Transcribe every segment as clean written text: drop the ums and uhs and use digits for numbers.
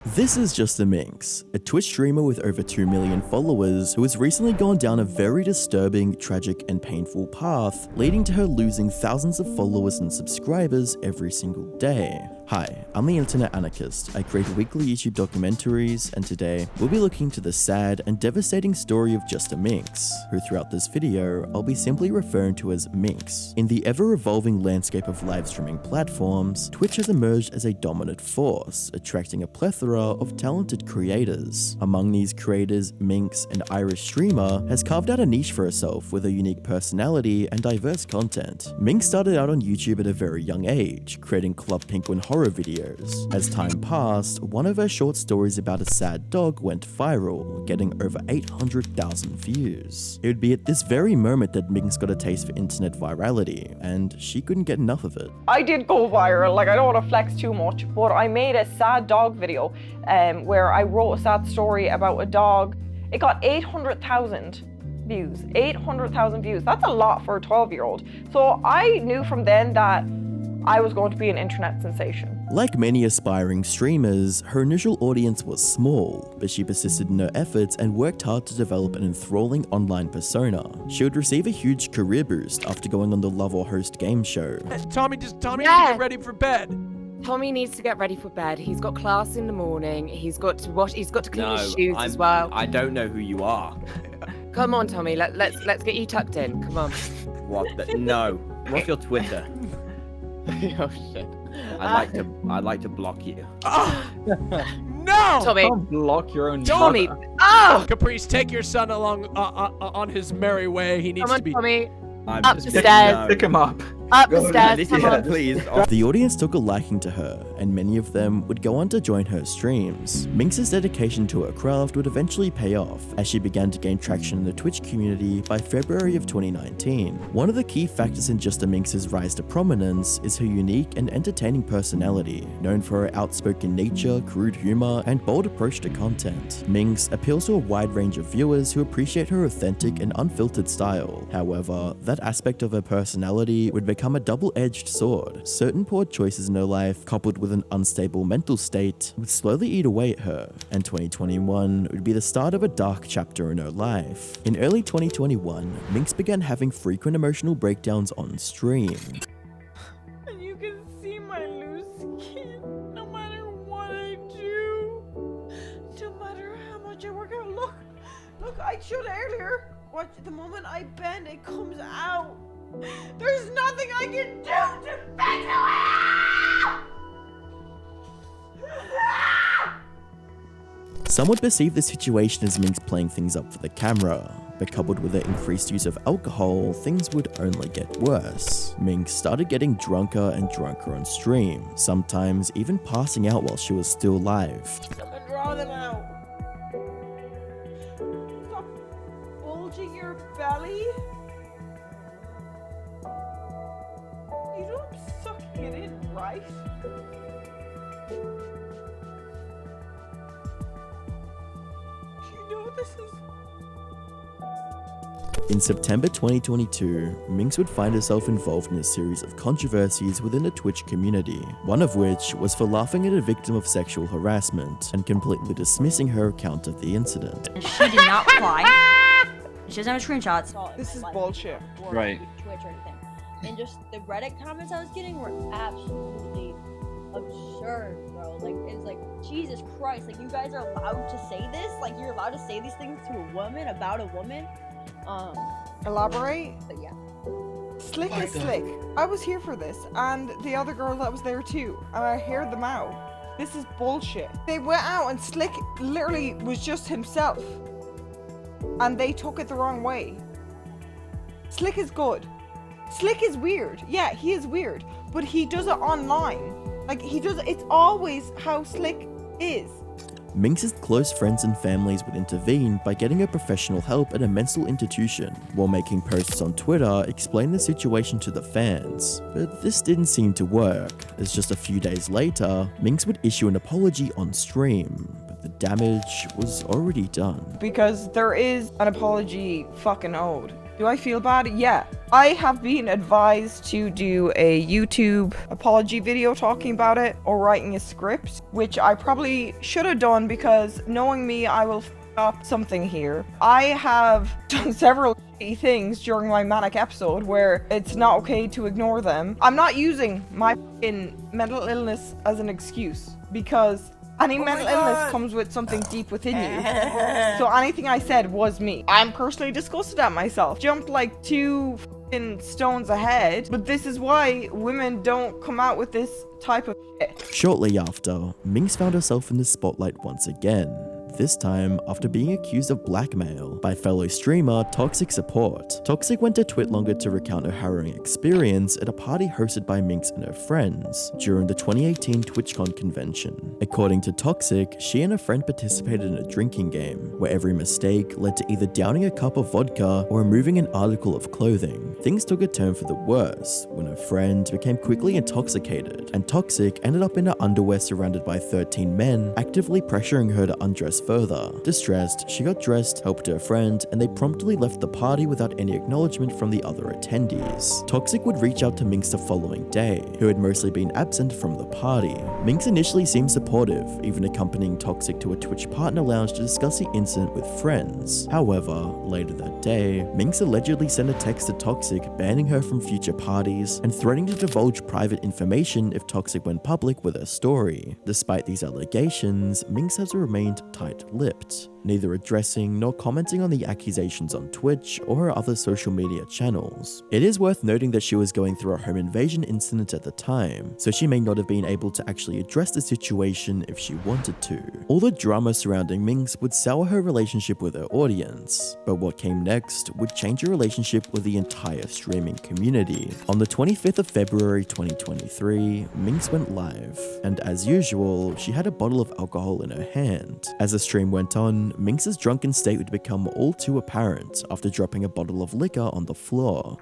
This is Just a Minx, a Twitch streamer with over 2 million followers who has recently gone down a very disturbing, tragic, and painful path, leading to her losing thousands of followers and subscribers every single day. Hi, I'm the Internet Anarchist. I create weekly YouTube documentaries, and today we'll be looking into the sad and devastating story of Just a Minx, who throughout this video I'll be simply referring to as Minx. In the ever-evolving landscape of live streaming platforms, Twitch has emerged as a dominant force, attracting a plethora of talented creators. Among these creators, Minx, an Irish streamer, has carved out a niche for herself with a unique personality and diverse content. Minx started out on YouTube at a very young age, creating Club Penguin horror videos. As time passed, one of her short stories about a sad dog went viral, getting over 800,000 views. It would be at this very moment that Minx got a taste for internet virality, and she couldn't get enough of it. I did go viral, like I don't want to flex too much, but I made a sad dog video where I wrote a sad story about a dog. It got 800,000 views. 800,000 views. That's a lot for a 12-year-old. So I knew from then that I was going to be an internet sensation. Like many aspiring streamers, her initial audience was small, but she persisted in her efforts and worked hard to develop an enthralling online persona. She would receive a huge career boost after going on the Love or Host game show. Tommy needs to get ready for bed. Tommy needs to get ready for bed. He's got class in the morning. He's got to wash. He's got to clean his shoes as well. I don't know who you are. Come on, Tommy. Let's get you tucked in. Come on. What? No. What's your Twitter? Oh shit. I'd like to block you. No! Tommy. Don't block your own Tommy. mother. Oh! Caprice, take your son along on his merry way. He needs Come on, to be. Tommy. I'm Up just- the stairs. No. Pick him up. Up the stairs. Come on. Please. The audience took a liking to her, and many of them would go on to join her streams. Minx's dedication to her craft would eventually pay off, as she began to gain traction in the Twitch community by February of 2019. One of the key factors in Just a Minx's rise to prominence is her unique and entertaining personality, known for her outspoken nature, crude humor, and bold approach to content. Minx appeals to a wide range of viewers who appreciate her authentic and unfiltered style. However, that aspect of her personality would become a double-edged sword. Certain poor choices in her life, coupled with an unstable mental state, would slowly eat away at her, and 2021 would be the start of a dark chapter in her life. In early 2021, Minx began having frequent emotional breakdowns on stream. And you can see my loose skin, no matter what I do, no matter how much I work out. Look, I showed earlier. Watch, the moment I bend, it comes out. There's nothing I can do to fix it. Some would perceive the situation as Minx playing things up for the camera, but coupled with her increased use of alcohol, things would only get worse. Minx started getting drunker and drunker on stream, sometimes even passing out while she was still live. Someone draw them out. Stop bulging your belly. You know I'm sucking it in, right? You know this is... In September 2022, Minx would find herself involved in a series of controversies within the Twitch community, one of which was for laughing at a victim of sexual harassment and completely dismissing her account of the incident. She did not cry. She doesn't have screenshots. This is bullshit. Right. Twitch or anything. And just the Reddit comments I was getting were absolutely absurd, bro. Like, it's like, Jesus Christ, like, you guys are allowed to say this? Like, you're allowed to say these things to a woman, about a woman? Elaborate? But yeah. Slick is slick. I was here for this, and the other girl that was there too, and I heard them out. This is bullshit. They went out and Slick literally was just himself, and they took it the wrong way. Slick is good. Slick is weird. Yeah, he is weird, but he does it online. Like, it's always how Slick is. Minx's close friends and families would intervene by getting her professional help at a mental institution, while making posts on Twitter explain the situation to the fans. But this didn't seem to work, as just a few days later, Minx would issue an apology on stream, but the damage was already done. Because there is an apology fucking owed. Do I feel bad? Yeah. I have been advised to do a YouTube apology video talking about it or writing a script, which I probably should have done because knowing me, I will f up something here. I have done several shitty things during my manic episode where it's not okay to ignore them. I'm not using my f***ing mental illness as an excuse because any mental illness comes with something deep within you. So anything I said was me. I'm personally disgusted at myself. Jumped like 2 f***ing stones ahead, but this is why women don't come out with this type of shit. Shortly after, Minx found herself in the spotlight once again. This time after being accused of blackmail by fellow streamer Toxic Support. Toxic went to TwitLonger to recount her harrowing experience at a party hosted by Minx and her friends during the 2018 TwitchCon convention. According to Toxic, she and a friend participated in a drinking game where every mistake led to either downing a cup of vodka or removing an article of clothing. Things took a turn for the worse when her friend became quickly intoxicated, and Toxic ended up in her underwear surrounded by 13 men actively pressuring her to undress further. Distressed, she got dressed, helped her friend, and they promptly left the party without any acknowledgement from the other attendees. Toxic would reach out to Minx the following day, who had mostly been absent from the party. Minx initially seemed supportive, even accompanying Toxic to a Twitch partner lounge to discuss the incident with friends. However, later that day, Minx allegedly sent a text to Toxic banning her from future parties and threatening to divulge private information if Toxic went public with her story. Despite these allegations, Minx has remained tight-lipped, neither addressing nor commenting on the accusations on Twitch or her other social media channels. It is worth noting that she was going through a home invasion incident at the time, so she may not have been able to actually address the situation if she wanted to. All the drama surrounding Minx would sour her relationship with her audience, but what came next would change her relationship with the entire streaming community. On the 25th of February 2023, Minx went live, and as usual, she had a bottle of alcohol in her hand. As the stream went on, Minx's drunken state would become all too apparent after dropping a bottle of liquor on the floor.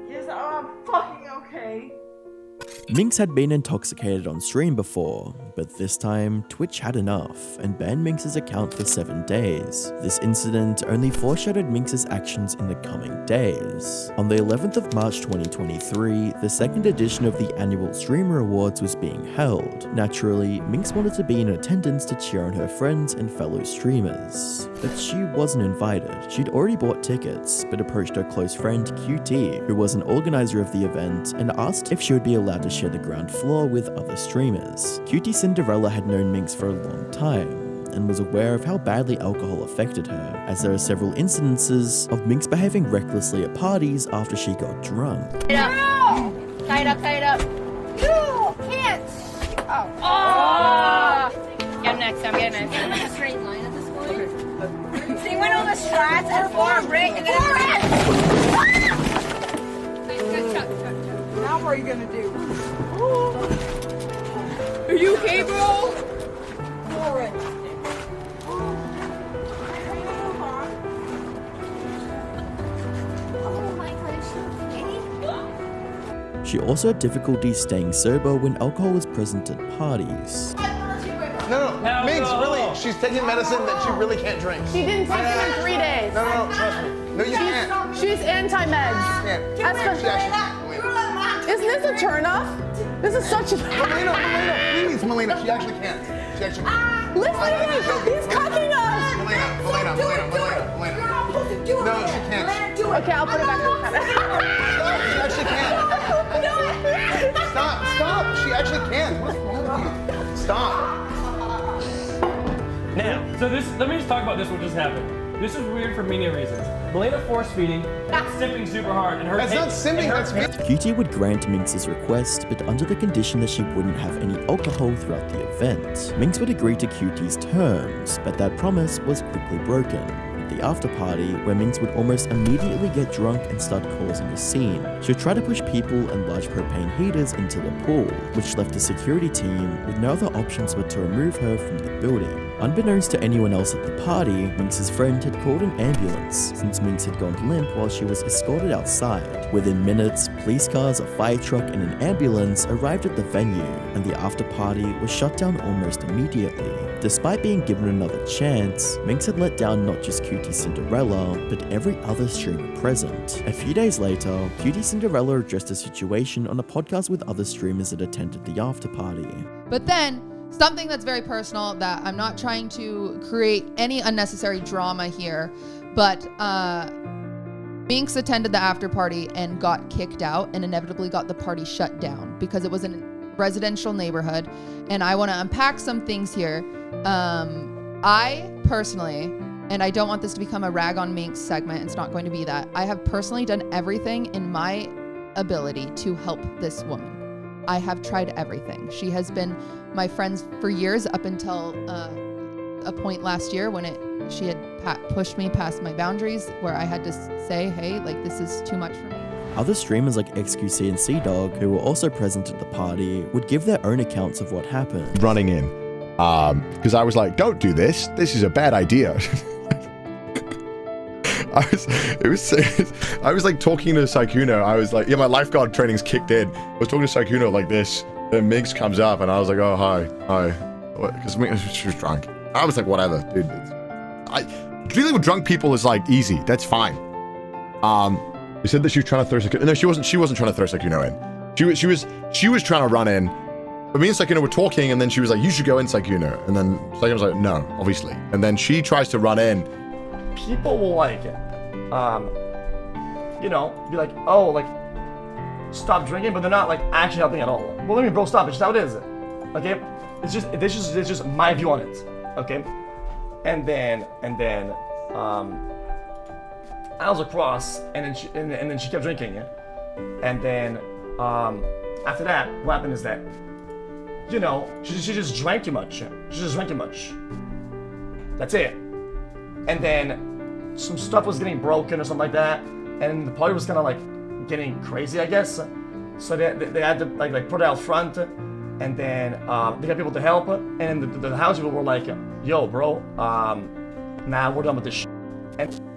Yes, I'm fucking okay. Minx had been intoxicated on stream before, but this time Twitch had enough and banned Minx's account for 7 days. This incident only foreshadowed Minx's actions in the coming days. On the 11th of March 2023, the second edition of the annual Streamer Awards was being held. Naturally, Minx wanted to be in attendance to cheer on her friends and fellow streamers, but she wasn't invited. She'd already bought tickets, but approached her close friend QT, who was an organizer of the event, and asked if she would be allowed to share the ground floor with other streamers. QT Cinderella had known Minx for a long time and was aware of how badly alcohol affected her, as there are several incidences of Minx behaving recklessly at parties after she got drunk. Tie it up, tie it up. No, can't. Oh. Oh. I'm next, I'm getting next. Get like a straight line at this point. So you went on the strats and form, right? And Now what are you gonna do? Are you okay, bro? oh my god, is she okay? She also had difficulty staying sober when alcohol was present at parties. No, Minx, really, she's taking medicine that she really can't drink. She didn't take it in 3 days. No, trust me. No, you can't. She's anti-meds. She can't. Isn't this a turnoff? This is such a... Melina, please, Melina, she actually can't. She actually can't. Listen to him! He's cucking us! Melina. No, she can't. Okay, I'll put it back in the No, she actually can't. Stop. She actually can't. What's wrong with you? Stop. Now, so let me just talk about this, what just happened. This is weird for many reasons. Melina force feeding, sipping super hard, and her... That's not sipping, that's me. QT would grant Minx's request, but under the condition that she wouldn't have any alcohol throughout the event. Minx would agree to QT's terms, but that promise was quickly broken. At the the after party, where Minx would almost immediately get drunk and start causing a scene. She would try to push people and large propane heaters into the pool, which left the security team with no other options but to remove her from the building. Unbeknownst to anyone else at the party, Minx's friend had called an ambulance, since Minx had gone limp while she was escorted outside. Within minutes, police cars, a fire truck, and an ambulance arrived at the venue, and the after party was shut down almost immediately. Despite being given another chance, Minx had let down not just Cutie Cinderella, but every other streamer present. A few days later, Cutie Cinderella addressed the situation on a podcast with other streamers that attended the after party. But then, something that's very personal that I'm not trying to create any unnecessary drama here, but Minx attended the after party and got kicked out and inevitably got the party shut down because it was in a residential neighborhood. And I want to unpack some things here. I personally, and I don't want this to become a rag on Minx segment, it's not going to be that. I have personally done everything in my ability to help this woman. I have tried everything. She has been my friend for years up until a point last year when she had pushed me past my boundaries where I had to say, hey, like, this is too much for me. Other streamers like XQC and CDog, who were also present at the party, would give their own accounts of what happened. Running in, because I was like, don't do this. This is a bad idea. I was like talking to Sykkuno. I was like, yeah, my lifeguard training's kicked in. I was talking to Sykkuno like this. Then Minx comes up and I was like, oh, hi. Because she was drunk. I was like, whatever, dude. Dealing with drunk people is like easy. That's fine. You said that she was trying to throw Sykkuno. No, she wasn't trying to throw Sykkuno in. She was trying to run in. But me and Sykkuno were talking and then she was like, you should go in, Sykkuno. And then Sykkuno was like, no, obviously. And then she tries to run in. People will like it. You know, be like, oh, like, stop drinking, but they're not like actually helping at all. Well, let me, bro, stop. It's just how it is. Okay, it's just my view on it. Okay, and then I was across, and then she kept drinking, and then after that, what happened is that, you know, she just drank too much. She just drank too much. That's it. And then some stuff was getting broken or something like that, and the party was kind of like getting crazy, I guess. So they had to like put it out front, and then they got people to help, and the house people were like, yo, bro, nah, we're done with this shit.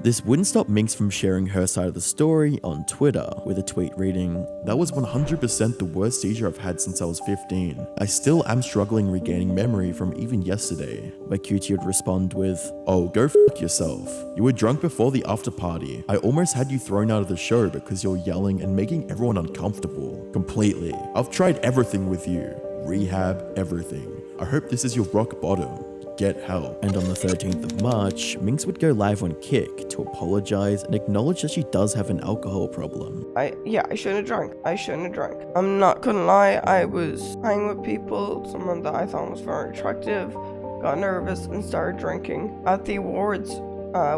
This wouldn't stop Minx from sharing her side of the story on Twitter, with a tweet reading, "That was 100% the worst seizure I've had since I was 15. I still am struggling regaining memory from even yesterday." Where Cutie would respond with, "Oh, go fuck yourself. You were drunk before the after party. I almost had you thrown out of the show because you're yelling and making everyone uncomfortable. Completely. I've tried everything with you. Rehab, everything. I hope this is your rock bottom. Get help." And on the 13th of March, Minx would go live on Kick to apologize and acknowledge that she does have an alcohol problem. I shouldn't have drunk. I'm not gonna lie, I was hanging with people, someone that I thought was very attractive, got nervous and started drinking. At the awards,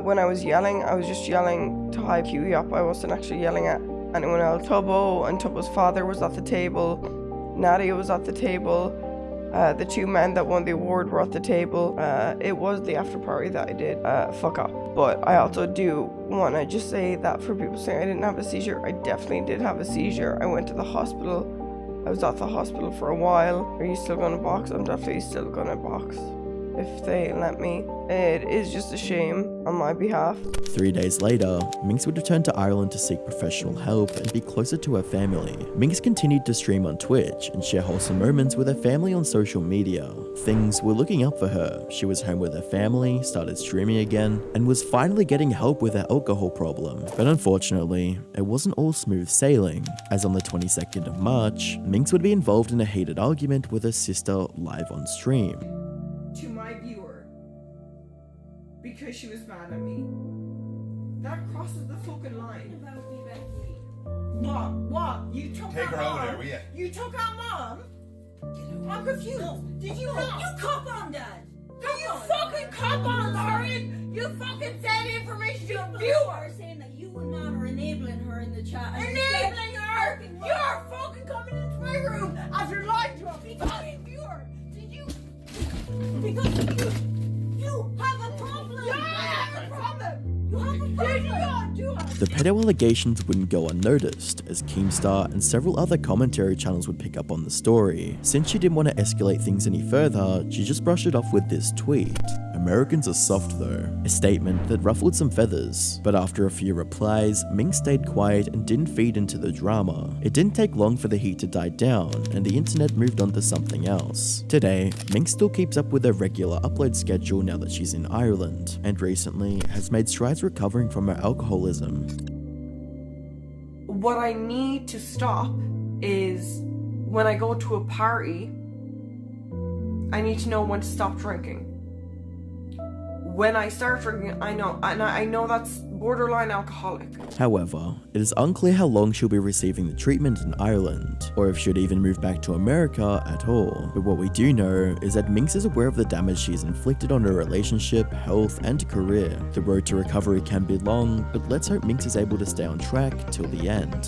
when I was yelling, I was just yelling to hype Huey up. I wasn't actually yelling at anyone else. Tubbo and Tubbo's father was at the table. Nadia was at the table. The two men that won the award were at the table. It was the after party that I did fuck up. But I also do want to just say that for people saying I didn't have a seizure, I definitely did have a seizure. I went to the hospital. I was at the hospital for a while. Are you still gonna box? I'm definitely still gonna box if they let me. It is just a shame on my behalf. 3 days later, Minx would return to Ireland to seek professional help and be closer to her family. Minx continued to stream on Twitch and share wholesome moments with her family on social media. Things were looking up for her. She was home with her family, started streaming again, and was finally getting help with her alcohol problem. But unfortunately, it wasn't all smooth sailing, as on the 22nd of March, Minx would be involved in a heated argument with her sister live on stream. To my viewer, because she was mad at me. That crosses the fucking line. What? You took Take her mom? over there, will ya? You took our mom? I'm confused. No. Did you not? You cop on, Dad. You fucking cop on, Lauren. You fucking said information to a viewer. Saying that you and Mom are enabling her in the chat. Enabling her? You're fucking coming into my room after lying to a fucking viewer. Did you? Because you have a problem. Yeah, I have a problem. The pedo allegations wouldn't go unnoticed, as Keemstar and several other commentary channels would pick up on the story. Since she didn't want to escalate things any further, she just brushed it off with this tweet. Americans are soft though, a statement that ruffled some feathers, but after a few replies, Minx stayed quiet and didn't feed into the drama. It didn't take long for the heat to die down, and the internet moved on to something else. Today, Minx still keeps up with her regular upload schedule now that she's in Ireland, and recently has made strides recovering from her alcoholism. What I need to stop is when I go to a party, I need to know when to stop drinking. When I start drinking, I know that's borderline alcoholic. However, it is unclear how long she'll be receiving the treatment in Ireland, or if she'd even move back to America at all. But what we do know is that Minx is aware of the damage she's inflicted on her relationship, health, and career. The road to recovery can be long, but let's hope Minx is able to stay on track till the end.